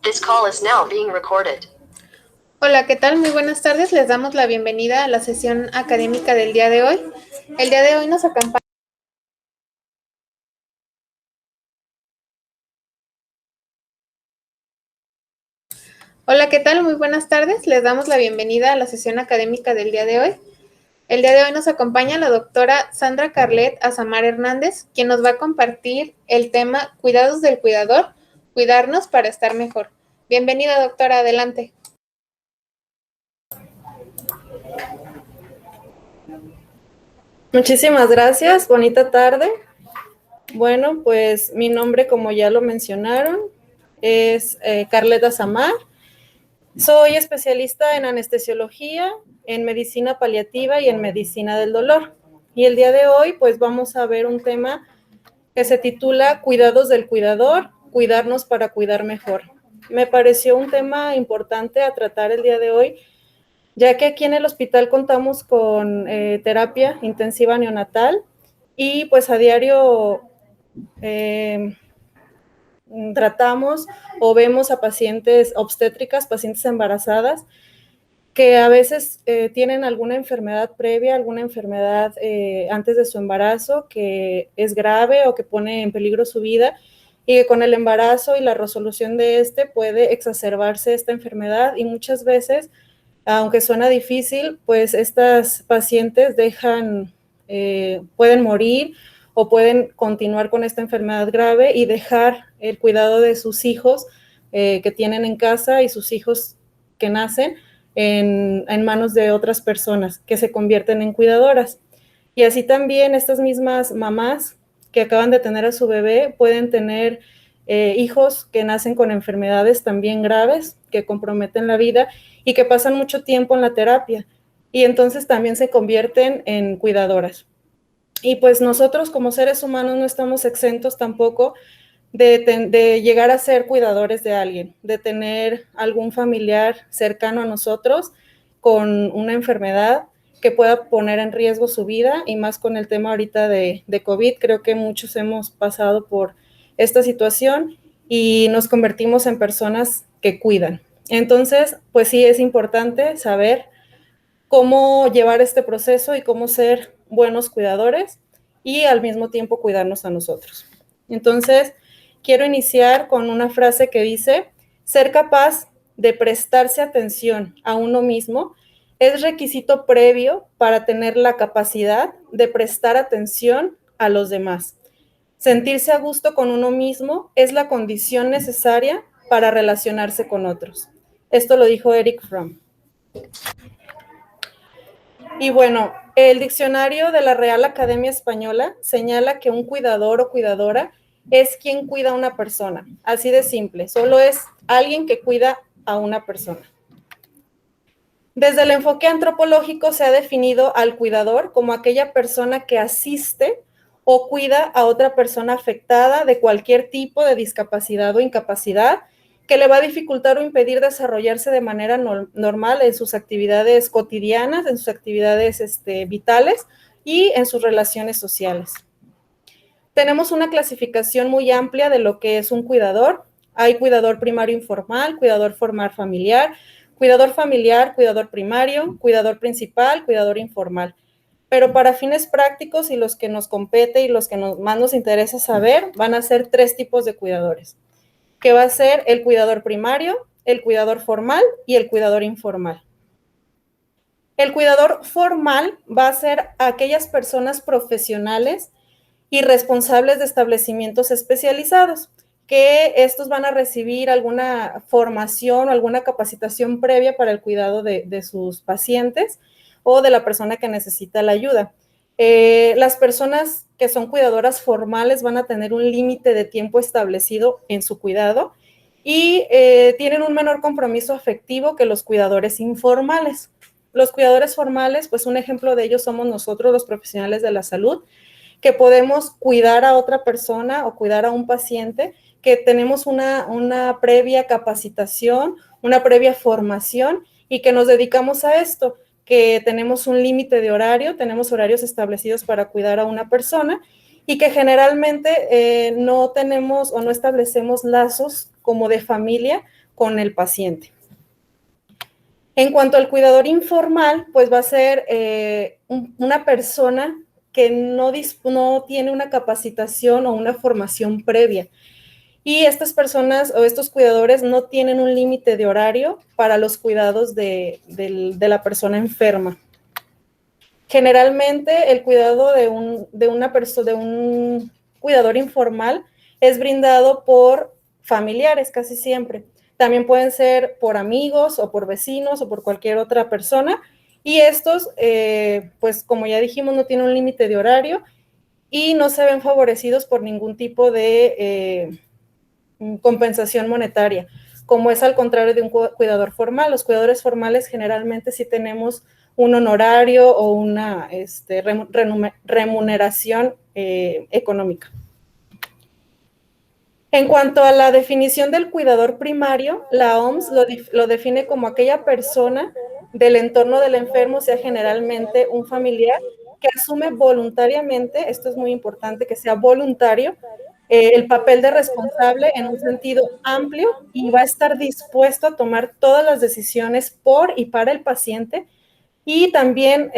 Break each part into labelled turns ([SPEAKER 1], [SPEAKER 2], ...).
[SPEAKER 1] This call is now being recorded.
[SPEAKER 2] Hola, ¿qué tal? Muy buenas tardes. Les damos la bienvenida a la sesión académica del día de hoy. El día de hoy nos acompaña. Hola, ¿qué tal? Muy buenas tardes. Les damos la bienvenida a la sesión académica del día de hoy. El día de hoy nos acompaña la doctora Sandra Carlet Azamar Hernández, quien nos va a compartir el tema Cuidados del cuidador, cuidarnos para estar mejor. Bienvenida, doctora, adelante.
[SPEAKER 3] Muchísimas gracias, bonita tarde. Bueno, pues mi nombre, como ya lo mencionaron, es Carlet Azamar. Soy especialista en anestesiología, en medicina paliativa y en medicina del dolor. Y el día de hoy, pues vamos a ver un tema que se titula Cuidados del cuidador, cuidarnos para cuidar mejor. Me pareció un tema importante a tratar el día de hoy, ya que aquí en el hospital contamos con terapia intensiva neonatal y pues a diario tratamos o vemos a pacientes obstétricas, pacientes embarazadas, que a veces tienen alguna enfermedad previa, alguna enfermedad antes de su embarazo que es grave o que pone en peligro su vida, y que con el embarazo y la resolución de este puede exacerbarse esta enfermedad, y muchas veces, aunque suena difícil, pues estas pacientes pueden morir o pueden continuar con esta enfermedad grave y dejar el cuidado de sus hijos que tienen en casa y sus hijos que nacen en manos de otras personas que se convierten en cuidadoras. Y así también estas mismas mamás que acaban de tener a su bebé pueden tener hijos que nacen con enfermedades también graves que comprometen la vida y que pasan mucho tiempo en la terapia, y entonces también se convierten en cuidadoras. Y pues nosotros como seres humanos no estamos exentos tampoco de llegar a ser cuidadores de alguien, de tener algún familiar cercano a nosotros con una enfermedad que pueda poner en riesgo su vida, y más con el tema ahorita de COVID. Creo que muchos hemos pasado por esta situación y nos convertimos en personas que cuidan. Entonces, pues sí, es importante saber cómo llevar este proceso y cómo ser buenos cuidadores y al mismo tiempo cuidarnos a nosotros. Entonces, quiero iniciar con una frase que dice: ser capaz de prestarse atención a uno mismo es requisito previo para tener la capacidad de prestar atención a los demás. Sentirse a gusto con uno mismo es la condición necesaria para relacionarse con otros. Esto lo dijo Erich Fromm. Y bueno, el diccionario de la Real Academia Española señala que un cuidador o cuidadora es quien cuida a una persona. Así de simple, solo es alguien que cuida a una persona. Desde el enfoque antropológico se ha definido al cuidador como aquella persona que asiste o cuida a otra persona afectada de cualquier tipo de discapacidad o incapacidad que le va a dificultar o impedir desarrollarse de manera normal en sus actividades cotidianas, en sus actividades vitales y en sus relaciones sociales. Tenemos una clasificación muy amplia de lo que es un cuidador. Hay cuidador primario informal, cuidador formal familiar, cuidador primario, cuidador principal, cuidador informal. Pero para fines prácticos y los que nos compete y los que más nos interesa saber, van a ser 3 tipos de cuidadores, que va a ser el cuidador primario, el cuidador formal y el cuidador informal. El cuidador formal va a ser aquellas personas profesionales y responsables de establecimientos especializados, que estos van a recibir alguna formación o alguna capacitación previa para el cuidado de sus pacientes o de la persona que necesita la ayuda. Las personas que son cuidadoras formales van a tener un límite de tiempo establecido en su cuidado y tienen un menor compromiso afectivo que los cuidadores informales. Los cuidadores formales, pues un ejemplo de ellos somos nosotros, los profesionales de la salud, que podemos cuidar a otra persona o cuidar a un paciente, que tenemos una previa capacitación, una previa formación y que nos dedicamos a esto, que tenemos un límite de horario, tenemos horarios establecidos para cuidar a una persona y que generalmente no tenemos o no establecemos lazos como de familia con el paciente. En cuanto al cuidador informal, pues va a ser una persona que no tiene una capacitación o una formación previa. Y estas personas o estos cuidadores no tienen un límite de horario para los cuidados de la persona enferma. Generalmente el cuidado de un cuidador informal es brindado por familiares casi siempre. También pueden ser por amigos o por vecinos o por cualquier otra persona. Y estos, pues como ya dijimos, no tienen un límite de horario y no se ven favorecidos por ningún tipo de compensación monetaria, como es al contrario de un cuidador formal. Los cuidadores formales generalmente sí tenemos un honorario o una remuneración económica. En cuanto a la definición del cuidador primario, la OMS lo define como aquella persona del entorno del enfermo, sea generalmente un familiar, que asume voluntariamente, esto es muy importante, que sea voluntario, el papel de responsable en un sentido amplio y va a estar dispuesto a tomar todas las decisiones por y para el paciente, y también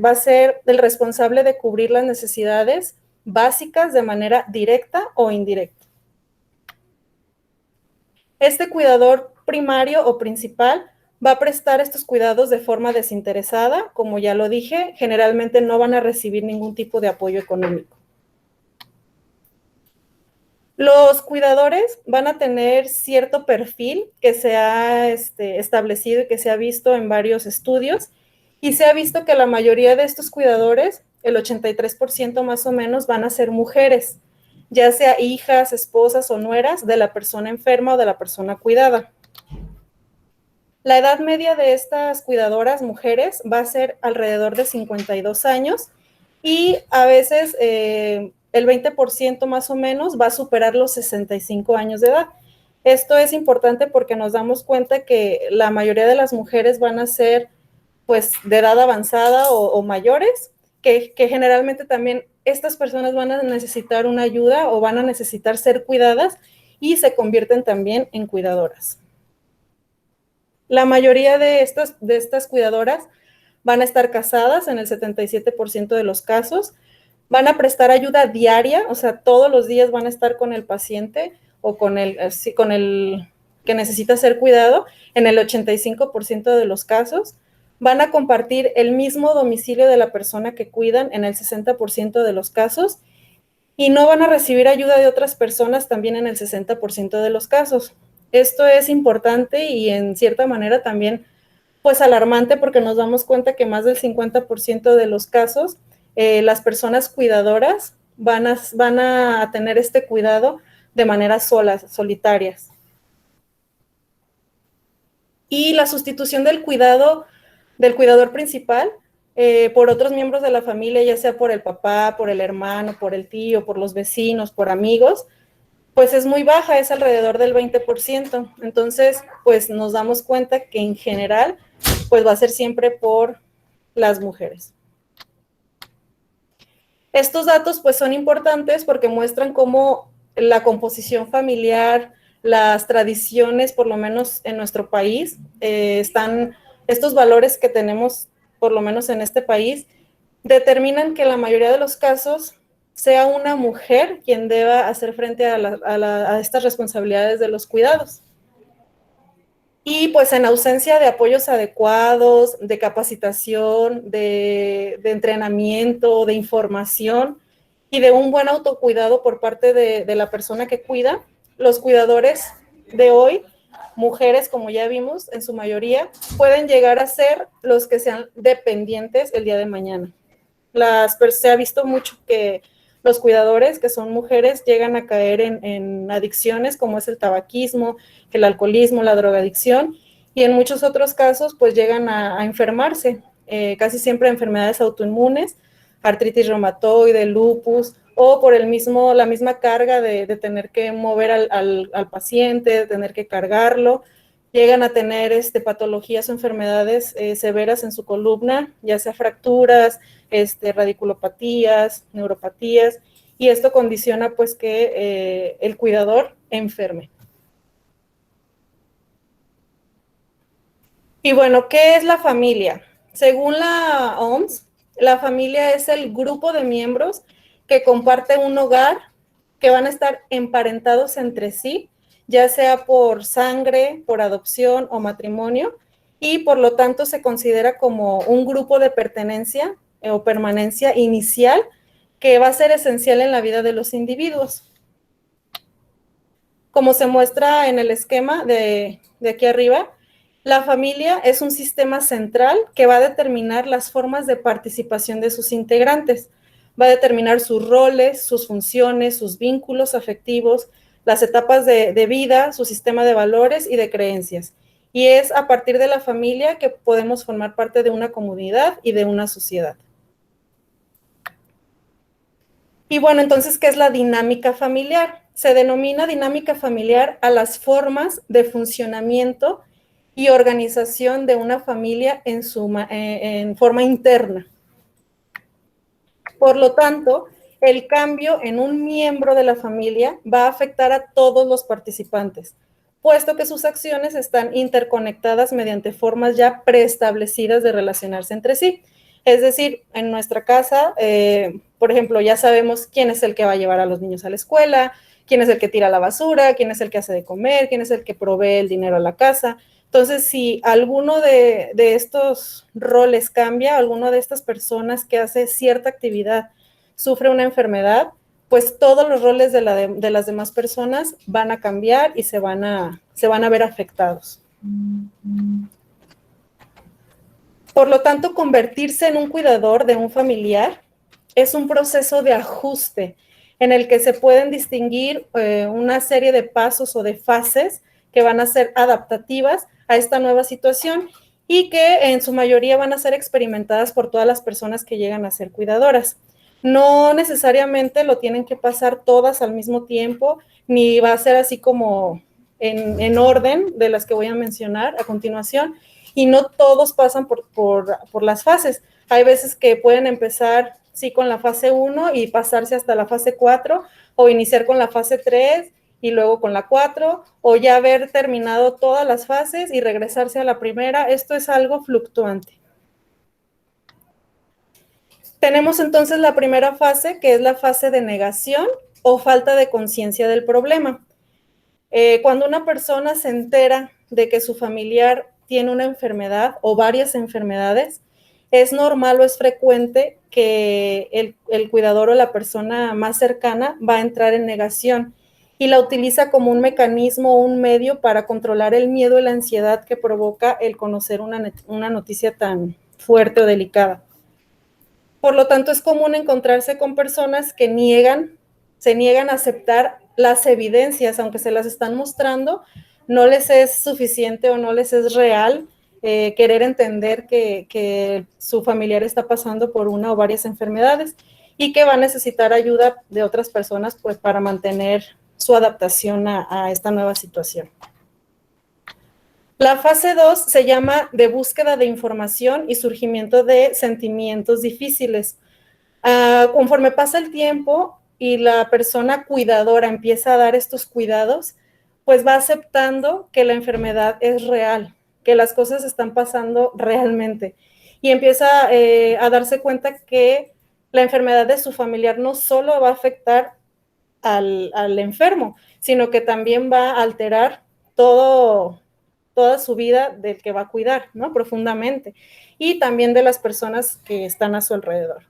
[SPEAKER 3] va a ser el responsable de cubrir las necesidades básicas de manera directa o indirecta. Este cuidador primario o principal va a prestar estos cuidados de forma desinteresada, como ya lo dije, generalmente no van a recibir ningún tipo de apoyo económico. Los cuidadores van a tener cierto perfil que se ha establecido y que se ha visto en varios estudios, y se ha visto que la mayoría de estos cuidadores, el 83% más o menos, van a ser mujeres, ya sea hijas, esposas o nueras de la persona enferma o de la persona cuidada. La edad media de estas cuidadoras mujeres va a ser alrededor de 52 años y a veces el 20% más o menos va a superar los 65 años de edad. Esto es importante porque nos damos cuenta que la mayoría de las mujeres van a ser pues de edad avanzada o mayores, que generalmente también estas personas van a necesitar una ayuda o van a necesitar ser cuidadas y se convierten también en cuidadoras. La mayoría de estas cuidadoras van a estar casadas en el 77% de los casos, van a prestar ayuda diaria, o sea, todos los días van a estar con el paciente o con el que necesita ser cuidado en el 85% de los casos, van a compartir el mismo domicilio de la persona que cuidan en el 60% de los casos y no van a recibir ayuda de otras personas también en el 60% de los casos. Esto es importante y en cierta manera también pues alarmante porque nos damos cuenta que más del 50% de los casos las personas cuidadoras van a tener este cuidado de manera solitarias. Y la sustitución del cuidador principal por otros miembros de la familia, ya sea por el papá, por el hermano, por el tío, por los vecinos, por amigos, pues es muy baja, es alrededor del 20%. Entonces, pues nos damos cuenta que en general, pues va a ser siempre por las mujeres. Estos datos pues son importantes porque muestran cómo la composición familiar, las tradiciones, por lo menos en nuestro país, estos valores que tenemos, por lo menos en este país, determinan que en la mayoría de los casos sea una mujer quien deba hacer frente a estas responsabilidades de los cuidados. Y pues en ausencia de apoyos adecuados, de capacitación, de entrenamiento, de información y de un buen autocuidado por parte de la persona que cuida, los cuidadores de hoy, mujeres como ya vimos en su mayoría, pueden llegar a ser los que sean dependientes el día de mañana. Se ha visto mucho que los cuidadores, que son mujeres, llegan a caer en adicciones como es el tabaquismo, el alcoholismo, la drogadicción, y en muchos otros casos pues llegan a enfermarse, casi siempre enfermedades autoinmunes, artritis reumatoide, lupus, o por la misma carga de tener que mover al paciente, de tener que cargarlo. Llegan a tener patologías o enfermedades severas en su columna, ya sea fracturas, radiculopatías, neuropatías, y esto condiciona pues que el cuidador enferme. Y bueno, ¿qué es la familia? Según la OMS, la familia es el grupo de miembros que comparte un hogar, que van a estar emparentados entre sí, ya sea por sangre, por adopción o matrimonio, y por lo tanto se considera como un grupo de pertenencia o permanencia inicial que va a ser esencial en la vida de los individuos. Como se muestra en el esquema de aquí arriba, la familia es un sistema central que va a determinar las formas de participación de sus integrantes. Va a determinar sus roles, sus funciones, sus vínculos afectivos, las etapas de vida, su sistema de valores y de creencias. Y es a partir de la familia que podemos formar parte de una comunidad y de una sociedad. Y bueno, entonces, ¿qué es la dinámica familiar? Se denomina dinámica familiar a las formas de funcionamiento y organización de una familia en forma interna. Por lo tanto, el cambio en un miembro de la familia va a afectar a todos los participantes, puesto que sus acciones están interconectadas mediante formas ya preestablecidas de relacionarse entre sí. Es decir, en nuestra casa, por ejemplo, ya sabemos quién es el que va a llevar a los niños a la escuela, quién es el que tira la basura, quién es el que hace de comer, quién es el que provee el dinero a la casa. Entonces, si alguno de estos roles cambia, alguna de estas personas que hace cierta actividad sufre una enfermedad, pues todos los roles de las demás personas van a cambiar y se van a ver afectados. Por lo tanto, convertirse en un cuidador de un familiar es un proceso de ajuste en el que se pueden distinguir una serie de pasos o de fases que van a ser adaptativas a esta nueva situación y que en su mayoría van a ser experimentadas por todas las personas que llegan a ser cuidadoras. No necesariamente lo tienen que pasar todas al mismo tiempo, ni va a ser así como en orden de las que voy a mencionar a continuación, y no todos pasan por las fases. Hay veces que pueden empezar, sí, con la fase 1 y pasarse hasta la fase 4, o iniciar con la fase 3 y luego con la 4, o ya haber terminado todas las fases y regresarse a la primera. Esto es algo fluctuante. Tenemos entonces la primera fase, que es la fase de negación o falta de conciencia del problema. Cuando una persona se entera de que su familiar tiene una enfermedad o varias enfermedades, es normal o es frecuente que el cuidador o la persona más cercana va a entrar en negación y la utiliza como un mecanismo o un medio para controlar el miedo y la ansiedad que provoca el conocer una noticia tan fuerte o delicada. Por lo tanto, es común encontrarse con personas que se niegan a aceptar las evidencias, aunque se las están mostrando, no les es suficiente o no les es real querer entender que su familiar está pasando por una o varias enfermedades y que va a necesitar ayuda de otras personas, pues, para mantener su adaptación a esta nueva situación. La fase 2 se llama de búsqueda de información y surgimiento de sentimientos difíciles. Conforme pasa el tiempo y la persona cuidadora empieza a dar estos cuidados, pues va aceptando que la enfermedad es real, que las cosas están pasando realmente, y empieza a darse cuenta que la enfermedad de su familiar no solo va a afectar al enfermo, sino que también va a alterar toda su vida del que va a cuidar, ¿no? Profundamente, y también de las personas que están a su alrededor.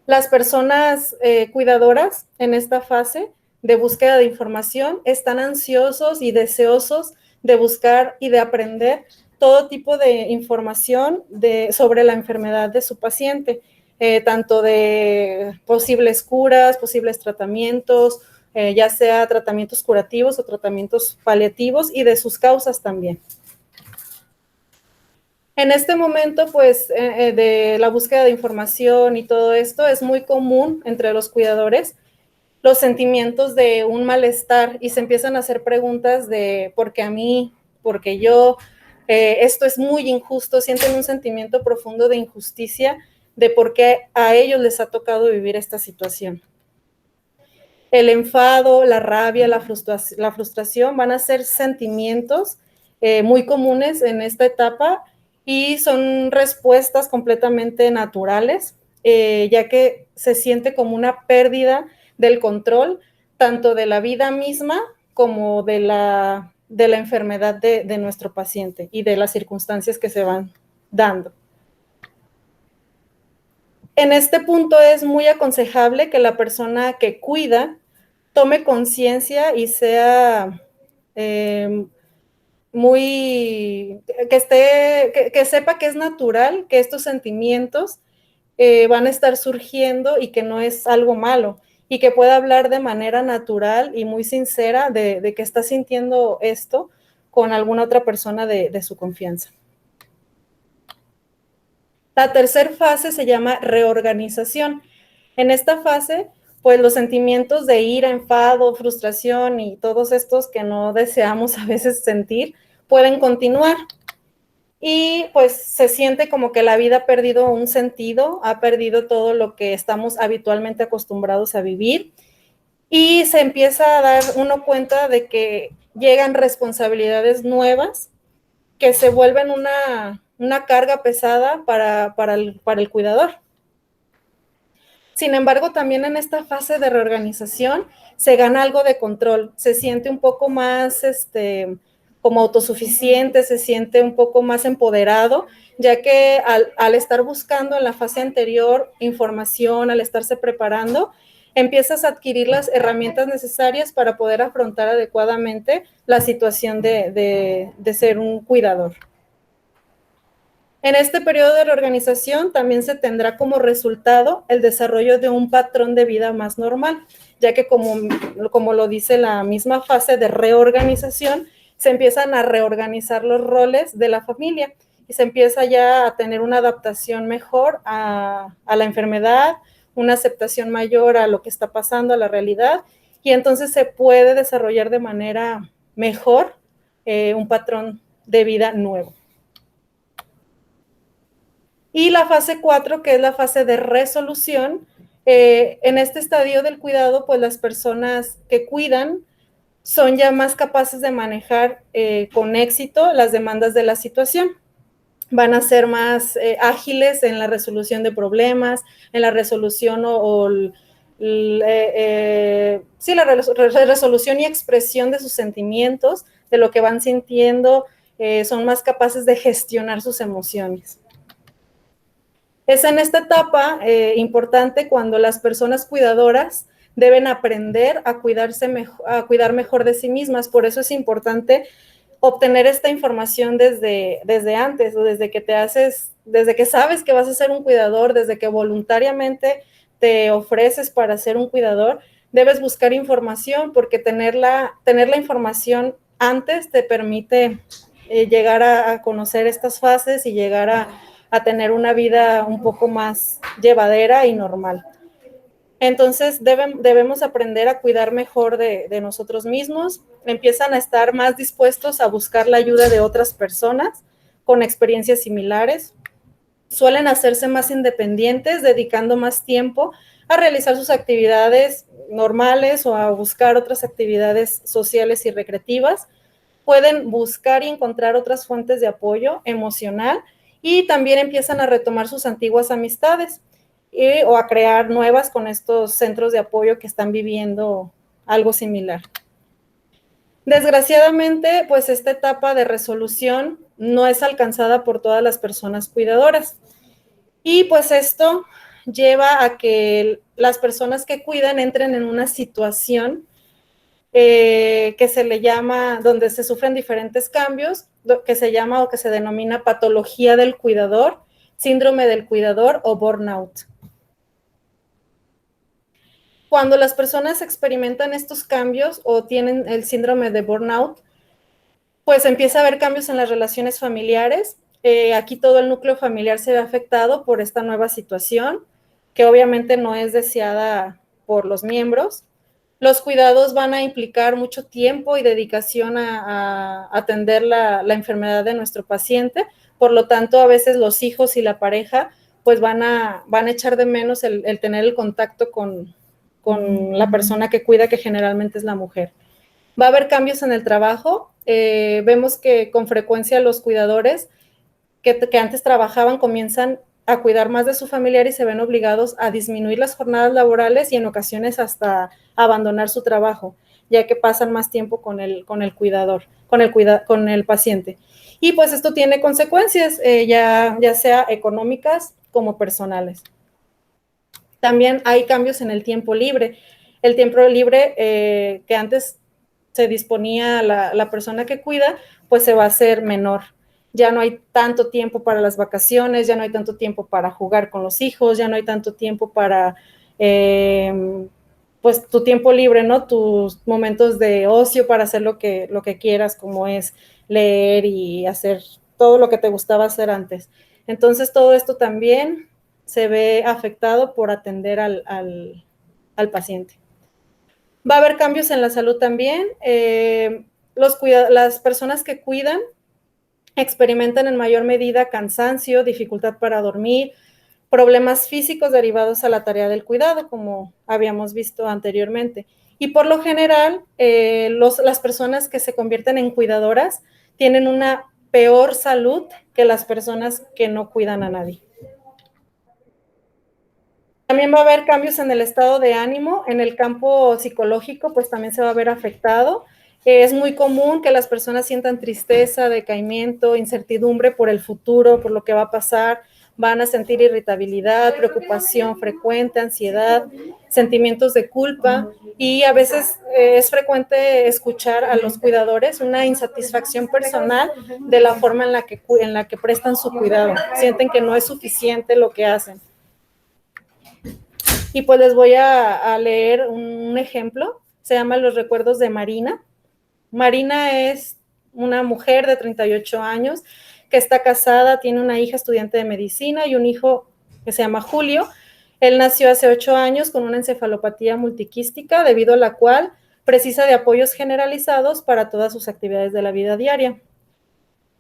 [SPEAKER 3] Las personas cuidadoras en esta fase de búsqueda de información están ansiosos y deseosos de buscar y de aprender todo tipo de información sobre la enfermedad de su paciente, tanto de posibles curas, posibles tratamientos, ya sea tratamientos curativos o tratamientos paliativos, y de sus causas también. En este momento, pues, de la búsqueda de información y todo esto, es muy común entre los cuidadores los sentimientos de un malestar, y se empiezan a hacer preguntas de ¿por qué a mí? ¿Por qué yo? Esto es muy injusto. Sienten un sentimiento profundo de injusticia de por qué a ellos les ha tocado vivir esta situación. El enfado, la rabia, la frustración van a ser sentimientos muy comunes en esta etapa y son respuestas completamente naturales, ya que se siente como una pérdida del control tanto de la vida misma como de la enfermedad de nuestro paciente y de las circunstancias que se van dando. En este punto es muy aconsejable que la persona que cuida tome conciencia y sea que sepa que es natural, que estos sentimientos van a estar surgiendo y que no es algo malo, y que pueda hablar de manera natural y muy sincera de que está sintiendo esto con alguna otra persona de su confianza. La tercera fase se llama reorganización. En esta fase, pues los sentimientos de ira, enfado, frustración y todos estos que no deseamos a veces sentir pueden continuar. Y pues se siente como que la vida ha perdido un sentido, ha perdido todo lo que estamos habitualmente acostumbrados a vivir, y se empieza a dar uno cuenta de que llegan responsabilidades nuevas que se vuelven una carga pesada para el cuidador. Sin embargo, también en esta fase de reorganización se gana algo de control, se siente un poco más como autosuficiente, se siente un poco más empoderado, ya que al estar buscando en la fase anterior información, al estarse preparando, empiezas a adquirir las herramientas necesarias para poder afrontar adecuadamente la situación de ser un cuidador. En este periodo de reorganización también se tendrá como resultado el desarrollo de un patrón de vida más normal, ya que como lo dice la misma fase de reorganización, se empiezan a reorganizar los roles de la familia y se empieza ya a tener una adaptación mejor a la enfermedad, una aceptación mayor a lo que está pasando, a la realidad, y entonces se puede desarrollar de manera mejor un patrón de vida nuevo. Y la fase 4, que es la fase de resolución, en este estadio del cuidado, pues las personas que cuidan son ya más capaces de manejar con éxito las demandas de la situación. Van a ser más ágiles en la resolución de problemas, en la resolución la resolución y expresión de sus sentimientos, de lo que van sintiendo, son más capaces de gestionar sus emociones. Es en esta etapa importante cuando las personas cuidadoras deben aprender a cuidar mejor de sí mismas. Por eso es importante obtener esta información desde antes, o desde que sabes que vas a ser un cuidador, desde que voluntariamente te ofreces para ser un cuidador, debes buscar información, porque tener la información antes te permite llegar a conocer estas fases y llegar a tener una vida un poco más llevadera y normal. Entonces debemos aprender a cuidar mejor de nosotros mismos. Empiezan a estar más dispuestos a buscar la ayuda de otras personas con experiencias similares. Suelen hacerse más independientes, dedicando más tiempo a realizar sus actividades normales o a buscar otras actividades sociales y recreativas. Pueden buscar y encontrar otras fuentes de apoyo emocional, y también empiezan a retomar sus antiguas amistades o a crear nuevas con estos centros de apoyo que están viviendo algo similar. Desgraciadamente, pues esta etapa de resolución no es alcanzada por todas las personas cuidadoras, y pues esto lleva a que las personas que cuidan entren en una situación que se le llama, donde se sufren diferentes cambios, que se llama o que se denomina patología del cuidador, síndrome del cuidador o burnout. Cuando las personas experimentan estos cambios o tienen el síndrome de burnout, pues empieza a haber cambios en las relaciones familiares. Aquí todo el núcleo familiar se ve afectado por esta nueva situación, que obviamente no es deseada por los miembros. Los cuidados van a implicar mucho tiempo y dedicación a atender la enfermedad de nuestro paciente. Por lo tanto, a veces los hijos y la pareja pues van a echar de menos el tener el contacto con la persona que cuida, que generalmente es la mujer. Va a haber cambios en el trabajo. Vemos que con frecuencia los cuidadores que antes trabajaban comienzan a cuidar más de su familiar y se ven obligados a disminuir las jornadas laborales y en ocasiones hasta abandonar su trabajo, ya que pasan más tiempo con el cuidador, con el paciente. Y pues esto tiene consecuencias, ya sea económicas como personales. También hay cambios en el tiempo libre. El tiempo libre que antes se disponía la persona que cuida, pues se va a hacer menor. Ya no hay tanto tiempo para las vacaciones, ya no hay tanto tiempo para jugar con los hijos, ya no hay tanto tiempo para, pues, tu tiempo libre, ¿no? Tus momentos de ocio para hacer lo que quieras, como es leer y hacer todo lo que te gustaba hacer antes. Entonces, todo esto también se ve afectado por atender al paciente. Va a haber cambios en la salud también. Las personas que cuidan experimentan en mayor medida cansancio, dificultad para dormir, problemas físicos derivados a la tarea del cuidado, como habíamos visto anteriormente. Y por lo general, las personas que se convierten en cuidadoras tienen una peor salud que las personas que no cuidan a nadie. También va a haber cambios en el estado de ánimo, en el campo psicológico, pues también se va a ver afectado. Es muy común que las personas sientan tristeza, decaimiento, incertidumbre por el futuro, por lo que va a pasar. Van a sentir irritabilidad, preocupación frecuente, ansiedad, sentimientos de culpa y a veces es frecuente escuchar a los cuidadores una insatisfacción personal de la forma en la que prestan su cuidado. Sienten que no es suficiente lo que hacen. Y pues les voy a leer un ejemplo, se llama Los recuerdos de Marina. Marina es una mujer de 38 años que está casada, tiene una hija estudiante de medicina y un hijo que se llama Julio. Él nació hace 8 años con una encefalopatía multiquística, debido a la cual precisa de apoyos generalizados para todas sus actividades de la vida diaria.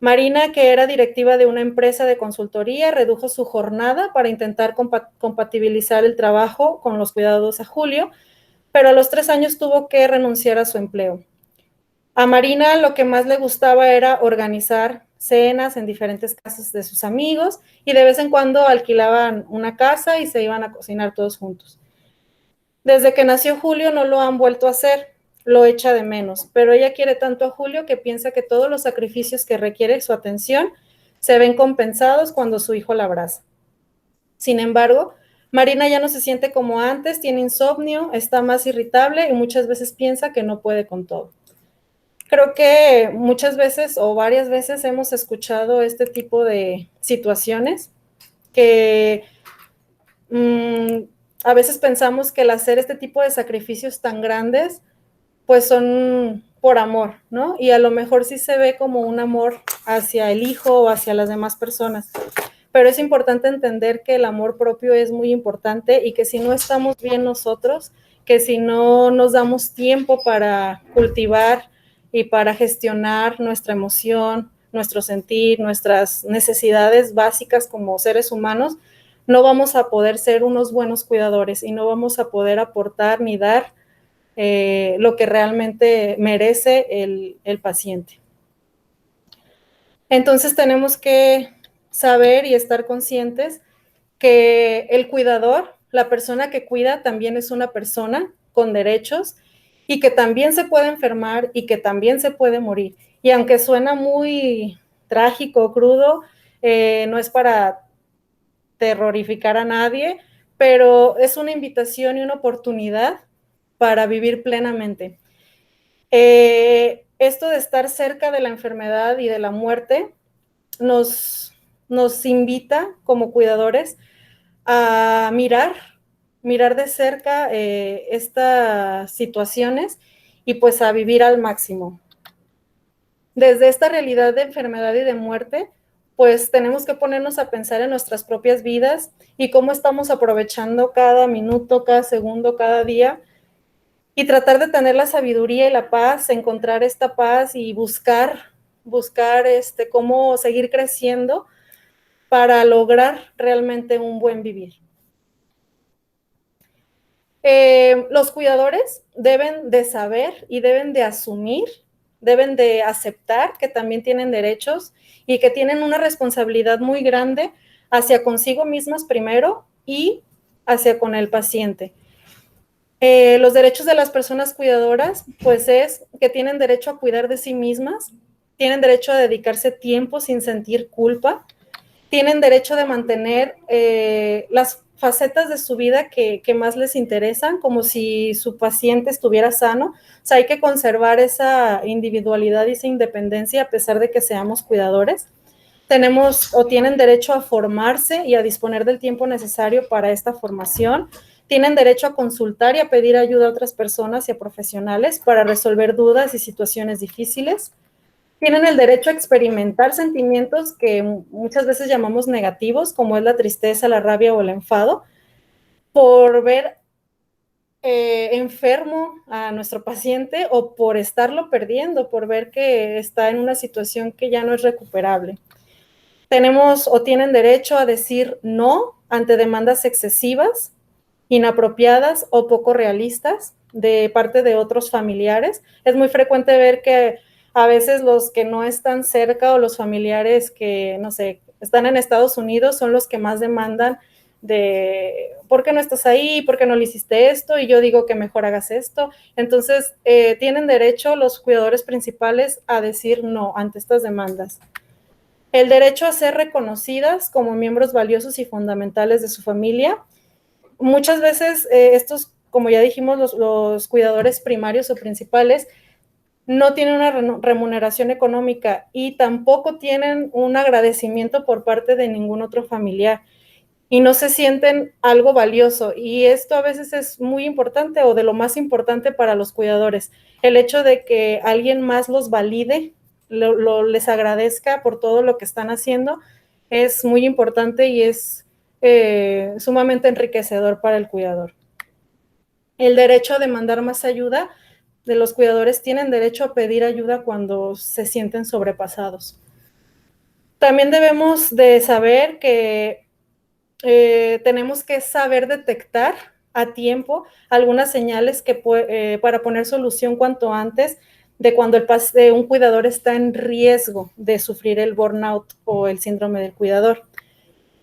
[SPEAKER 3] Marina, que era directiva de una empresa de consultoría, redujo su jornada para intentar compatibilizar el trabajo con los cuidados a Julio, pero a los 3 años tuvo que renunciar a su empleo. A Marina lo que más le gustaba era organizar cenas en diferentes casas de sus amigos y de vez en cuando alquilaban una casa y se iban a cocinar todos juntos. Desde que nació Julio no lo han vuelto a hacer, lo echa de menos, pero ella quiere tanto a Julio que piensa que todos los sacrificios que requiere su atención se ven compensados cuando su hijo la abraza. Sin embargo, Marina ya no se siente como antes, tiene insomnio, está más irritable y muchas veces piensa que no puede con todo. Creo que muchas veces o varias veces hemos escuchado este tipo de situaciones que a veces pensamos que el hacer este tipo de sacrificios tan grandes, pues son por amor, ¿no? Y a lo mejor sí se ve como un amor hacia el hijo o hacia las demás personas. Pero es importante entender que el amor propio es muy importante y que si no estamos bien nosotros, que si no nos damos tiempo para cultivar y para gestionar nuestra emoción, nuestro sentir, nuestras necesidades básicas como seres humanos, no vamos a poder ser unos buenos cuidadores y no vamos a poder aportar ni dar lo que realmente merece el paciente. Entonces tenemos que saber y estar conscientes que el cuidador, la persona que cuida, también es una persona con derechos y que también se puede enfermar y que también se puede morir. Y aunque suena muy trágico, crudo, no es para terrorificar a nadie, pero es una invitación y una oportunidad para vivir plenamente. Esto de estar cerca de la enfermedad y de la muerte nos invita como cuidadores a mirar de cerca estas situaciones y pues a vivir al máximo. Desde esta realidad de enfermedad y de muerte, pues tenemos que ponernos a pensar en nuestras propias vidas y cómo estamos aprovechando cada minuto, cada segundo, cada día y tratar de tener la sabiduría y la paz, encontrar esta paz y buscar cómo seguir creciendo para lograr realmente un buen vivir. Los cuidadores deben de saber y deben de asumir, deben de aceptar que también tienen derechos y que tienen una responsabilidad muy grande hacia consigo mismas primero y hacia con el paciente. Los derechos de las personas cuidadoras, pues es que tienen derecho a cuidar de sí mismas, tienen derecho a dedicarse tiempo sin sentir culpa, tienen derecho de mantener las facetas de su vida que más les interesan, como si su paciente estuviera sano. O sea, hay que conservar esa individualidad y esa independencia a pesar de que seamos cuidadores. Tenemos o tienen derecho a formarse y a disponer del tiempo necesario para esta formación. Tienen derecho a consultar y a pedir ayuda a otras personas y a profesionales para resolver dudas y situaciones difíciles. Tienen el derecho a experimentar sentimientos que muchas veces llamamos negativos, como es la tristeza, la rabia o el enfado, por ver enfermo a nuestro paciente o por estarlo perdiendo, por ver que está en una situación que ya no es recuperable. Tenemos o tienen derecho a decir no ante demandas excesivas, inapropiadas o poco realistas de parte de otros familiares. Es muy frecuente ver que a veces los que no están cerca o los familiares que, no sé, están en Estados Unidos son los que más demandan de ¿por qué no estás ahí? ¿Por qué no le hiciste esto? Y yo digo que mejor hagas esto. Entonces, tienen derecho los cuidadores principales a decir no ante estas demandas. El derecho a ser reconocidas como miembros valiosos y fundamentales de su familia. Muchas veces estos, como ya dijimos, los cuidadores primarios o principales no tienen una remuneración económica y tampoco tienen un agradecimiento por parte de ningún otro familiar y no se sienten algo valioso. Y esto a veces es muy importante o de lo más importante para los cuidadores. El hecho de que alguien más los valide, les agradezca por todo lo que están haciendo, es muy importante y es sumamente enriquecedor para el cuidador. El derecho a demandar más ayuda, de los cuidadores tienen derecho a pedir ayuda cuando se sienten sobrepasados. También debemos de saber que tenemos que saber detectar a tiempo algunas señales que para poner solución cuanto antes de cuando un cuidador está en riesgo de sufrir el burnout o el síndrome del cuidador.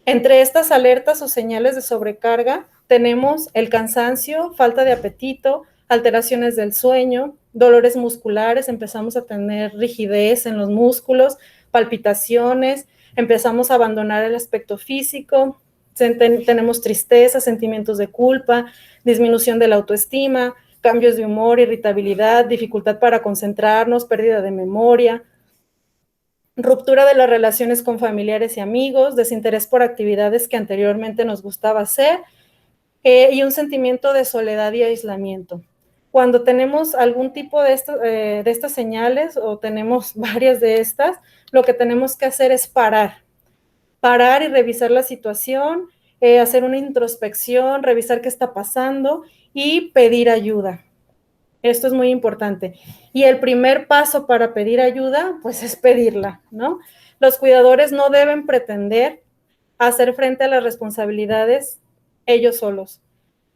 [SPEAKER 3] Entre estas alertas o señales de sobrecarga tenemos el cansancio, falta de apetito, alteraciones del sueño, dolores musculares, empezamos a tener rigidez en los músculos, palpitaciones, empezamos a abandonar el aspecto físico, tenemos tristeza, sentimientos de culpa, disminución de la autoestima, cambios de humor, irritabilidad, dificultad para concentrarnos, pérdida de memoria, ruptura de las relaciones con familiares y amigos, desinterés por actividades que anteriormente nos gustaba hacer y un sentimiento de soledad y aislamiento. Cuando tenemos algún tipo de estas señales o tenemos varias de estas, lo que tenemos que hacer es parar y revisar la situación, hacer una introspección, revisar qué está pasando y pedir ayuda. Esto es muy importante. Y el primer paso para pedir ayuda, pues es pedirla, ¿no? Los cuidadores no deben pretender hacer frente a las responsabilidades ellos solos,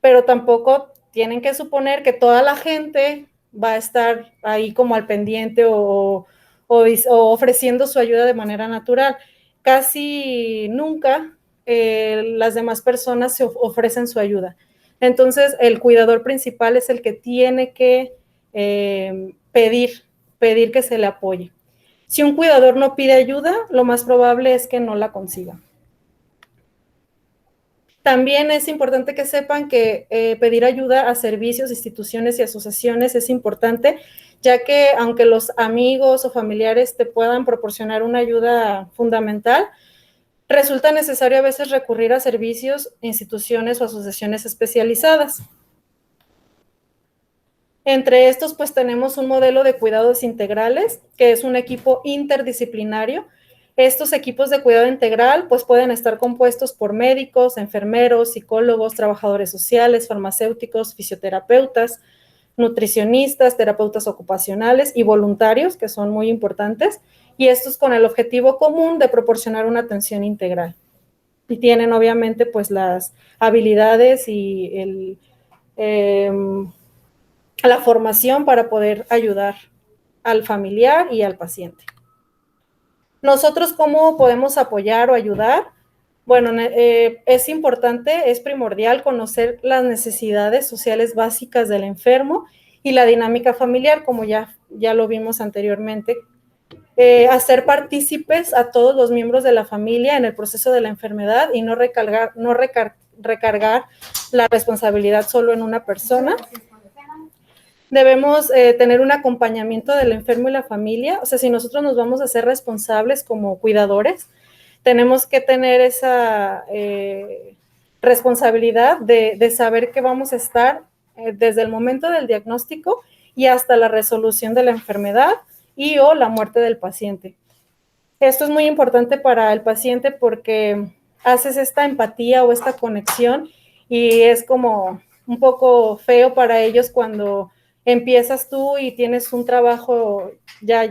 [SPEAKER 3] pero tampoco tienen que suponer que toda la gente va a estar ahí como al pendiente o ofreciendo su ayuda de manera natural. Casi nunca las demás personas se ofrecen su ayuda. Entonces, el cuidador principal es el que tiene que pedir que se le apoye. Si un cuidador no pide ayuda, lo más probable es que no la consiga. También es importante que sepan que pedir ayuda a servicios, instituciones y asociaciones es importante, ya que aunque los amigos o familiares te puedan proporcionar una ayuda fundamental, resulta necesario a veces recurrir a servicios, instituciones o asociaciones especializadas. Entre estos, pues tenemos un modelo de cuidados integrales, que es un equipo interdisciplinario. Estos equipos de cuidado integral, pues pueden estar compuestos por médicos, enfermeros, psicólogos, trabajadores sociales, farmacéuticos, fisioterapeutas, nutricionistas, terapeutas ocupacionales y voluntarios, que son muy importantes, y estos con el objetivo común de proporcionar una atención integral. Y tienen obviamente pues las habilidades y la formación para poder ayudar al familiar y al paciente. Nosotros, ¿cómo podemos apoyar o ayudar? Bueno, es importante, es primordial conocer las necesidades sociales básicas del enfermo y la dinámica familiar, como ya lo vimos anteriormente. Hacer partícipes a todos los miembros de la familia en el proceso de la enfermedad y no recargar la responsabilidad solo en una persona. Debemos tener un acompañamiento del enfermo y la familia. O sea, si nosotros nos vamos a ser responsables como cuidadores, tenemos que tener esa responsabilidad de saber que vamos a estar desde el momento del diagnóstico y hasta la resolución de la enfermedad y o la muerte del paciente. Esto es muy importante para el paciente porque haces esta empatía o esta conexión y es como un poco feo para ellos cuando empiezas tú y tienes un trabajo ya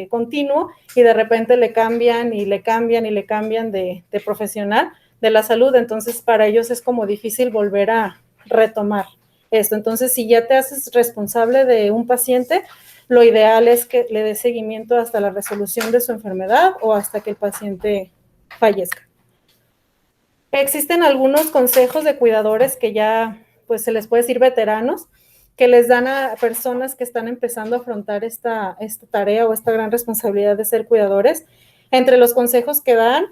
[SPEAKER 3] continuo y de repente le cambian de profesional de la salud, entonces para ellos es como difícil volver a retomar esto. Entonces, si ya te haces responsable de un paciente, lo ideal es que le dé seguimiento hasta la resolución de su enfermedad o hasta que el paciente fallezca. Existen algunos consejos de cuidadores que ya, pues se les puede decir veteranos, que les dan a personas que están empezando a afrontar esta tarea o esta gran responsabilidad de ser cuidadores. Entre los consejos que dan,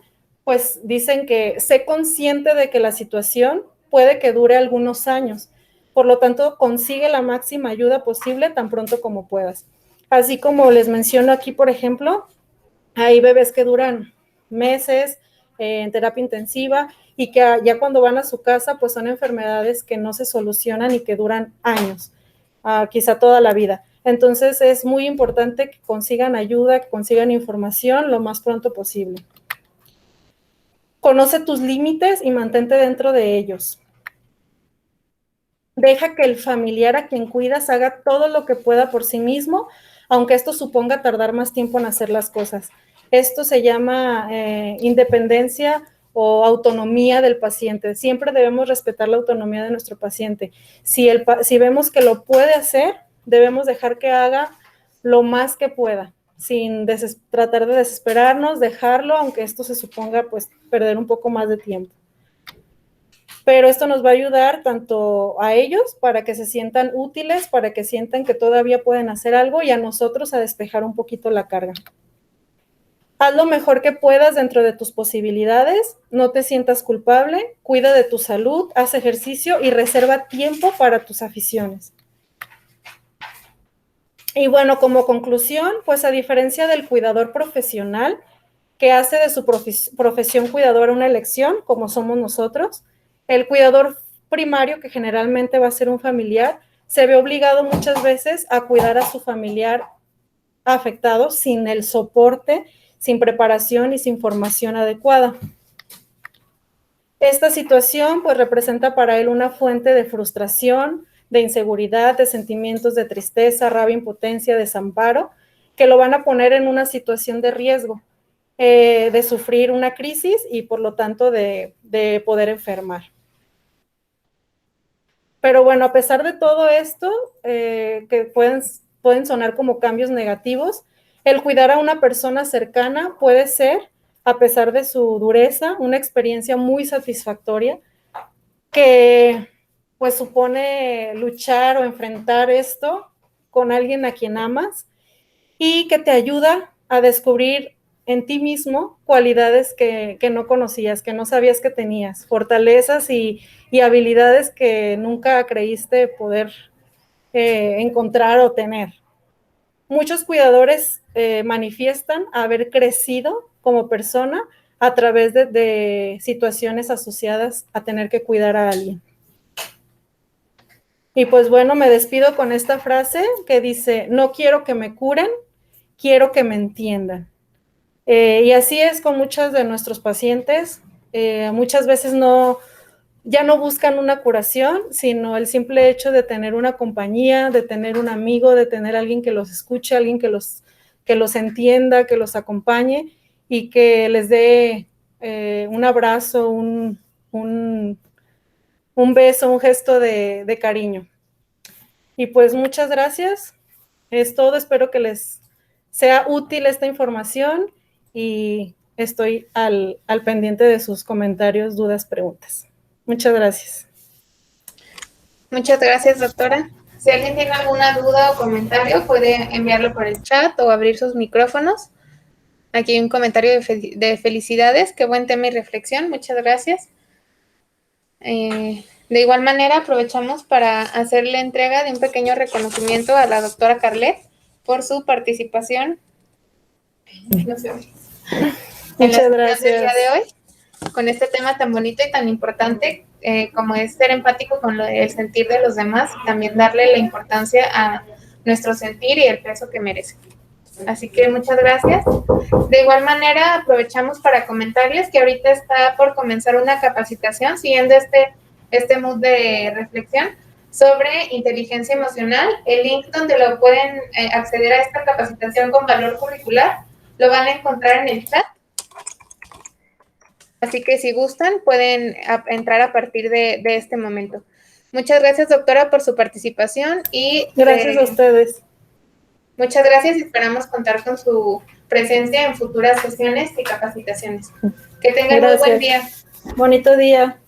[SPEAKER 3] pues dicen que sé consciente de que la situación puede que dure algunos años, por lo tanto, consigue la máxima ayuda posible tan pronto como puedas. Así como les menciono aquí, por ejemplo, hay bebés que duran meses en terapia intensiva y que ya cuando van a su casa, pues son enfermedades que no se solucionan y que duran años, quizá toda la vida. Entonces, es muy importante que consigan ayuda, que consigan información lo más pronto posible. Conoce tus límites y mantente dentro de ellos. Deja que el familiar a quien cuidas haga todo lo que pueda por sí mismo, aunque esto suponga tardar más tiempo en hacer las cosas. Esto se llama independencia o autonomía del paciente. Siempre debemos respetar la autonomía de nuestro paciente. Si vemos que lo puede hacer, debemos dejar que haga lo más que pueda, sin tratar de desesperarnos, dejarlo, aunque esto se suponga pues perder un poco más de tiempo. Pero esto nos va a ayudar tanto a ellos para que se sientan útiles, para que sientan que todavía pueden hacer algo y a nosotros a despejar un poquito la carga. Haz lo mejor que puedas dentro de tus posibilidades, no te sientas culpable, cuida de tu salud, haz ejercicio y reserva tiempo para tus aficiones. Y bueno, como conclusión, pues a diferencia del cuidador profesional que hace de su profesión cuidadora una elección, como somos nosotros, el cuidador primario, que generalmente va a ser un familiar, se ve obligado muchas veces a cuidar a su familiar afectado sin el soporte, sin preparación y sin formación adecuada. Esta situación pues representa para él una fuente de frustración, de inseguridad, de sentimientos de tristeza, rabia, impotencia, desamparo, que lo van a poner en una situación de riesgo, de sufrir una crisis y por lo tanto de poder enfermar. Pero bueno, a pesar de todo esto, que pueden sonar como cambios negativos, el cuidar a una persona cercana puede ser, a pesar de su dureza, una experiencia muy satisfactoria que pues supone luchar o enfrentar esto con alguien a quien amas y que te ayuda a descubrir en ti mismo cualidades que no conocías, que no sabías que tenías, fortalezas y habilidades que nunca creíste poder encontrar o tener. Muchos cuidadores manifiestan haber crecido como persona a través de situaciones asociadas a tener que cuidar a alguien. Y pues bueno, me despido con esta frase que dice: no quiero que me curen, quiero que me entiendan. Y así es con muchos de nuestros pacientes. Muchas veces ya no buscan una curación, sino el simple hecho de tener una compañía, de tener un amigo, de tener alguien que los escuche, alguien que los entienda, que los acompañe y que les dé un abrazo, un beso, un gesto de cariño. Y pues muchas gracias. Es todo. Espero que les sea útil esta información y estoy al pendiente de sus comentarios, dudas, preguntas. Muchas gracias.
[SPEAKER 2] Muchas gracias, doctora. Si alguien tiene alguna duda o comentario, puede enviarlo por el chat o abrir sus micrófonos. Aquí hay un comentario de felicidades. Qué buen tema y reflexión. Muchas gracias. De igual manera, aprovechamos para hacerle entrega de un pequeño reconocimiento a la doctora Carlet por su participación en la sesión del día de hoy, con este tema tan bonito y tan importante como es ser empático con el sentir de los demás y también darle la importancia a nuestro sentir y el peso que merece. Así que muchas gracias. De igual manera, aprovechamos para comentarios que ahorita está por comenzar una capacitación, siguiendo este mood de reflexión sobre inteligencia emocional. El link donde lo pueden acceder a esta capacitación con valor curricular lo van a encontrar en el chat. Así que si gustan, pueden entrar a partir de este momento. Muchas gracias, doctora, por su participación y
[SPEAKER 3] gracias a ustedes.
[SPEAKER 2] Muchas gracias y esperamos contar con su presencia en futuras sesiones y capacitaciones. Que tengan muy buen día.
[SPEAKER 3] Bonito día.